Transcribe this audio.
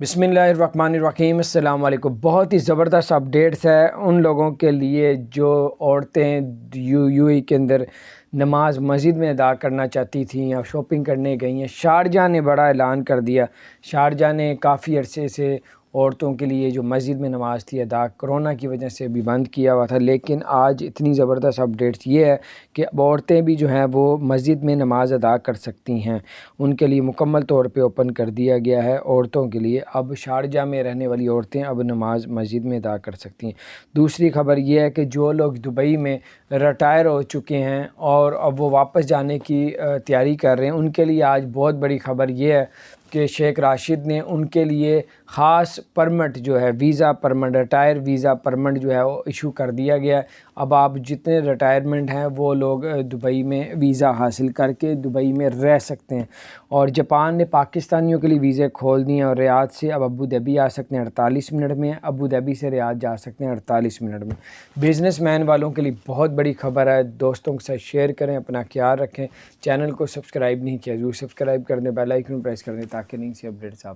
बिस्मिल्लाहिर्रहमानिर्रहीम अस्सलाम वालेकुम। बहुत ही ज़बरदस्त अपडेट्स है उन लोगों के लिए जो औरतें यूएई के अंदर नमाज मस्जिद में अदा करना चाहती थीं या शॉपिंग करने गई हैं। शारजाह ने बड़ा ऐलान कर दिया। शारजाह ने काफ़ी अरसे से औरतों के लिए जो मस्जिद में नमाज थी अदा कोरोना की वजह से भी बंद किया हुआ था, लेकिन आज इतनी ज़बरदस्त अपडेट्स ये है कि अब औरतें भी जो हैं वो मस्जिद में नमाज अदा कर सकती हैं। उनके लिए मुकम्मल तौर पे ओपन कर दिया गया है औरतों के लिए। अब शारजाह में रहने वाली औरतें अब नमाज मस्जिद में अदा कर सकती हैं। दूसरी खबर ये है कि जो लोग दुबई में रिटायर हो चुके हैं और अब वो वापस जाने की तैयारी कर रहे हैं, उनके लिए आज बहुत बड़ी खबर ये है कि शेख राशिद ने उनके लिए ख़ास परमिट जो है visa permit, retire visa permit जो है वो इशू कर दिया गया है। अब आप जितने रिटायरमेंट हैं वो लोग दुबई में वीज़ा हासिल करके दुबई में रह सकते हैं। और जापान ने पाकिस्तानियों के लिए वीज़े खोल दिए हैं और रियाद से अब अबू धाबी आ सकते हैं 48 मिनट में, अबू धाबी से रियाद जा सकते हैं 48 मिनट में। बिज़नेसमैन वालों के लिए बहुत बड़ी खबर है। दोस्तों के साथ शेयर करें, अपना ख्याल रखें। चैनल को सब्सक्राइब नहीं किया ज़रूर सब्सक्राइब कर दें, बेल आइकन प्रेस कर दें ताकि नई सी अपडेट्स आप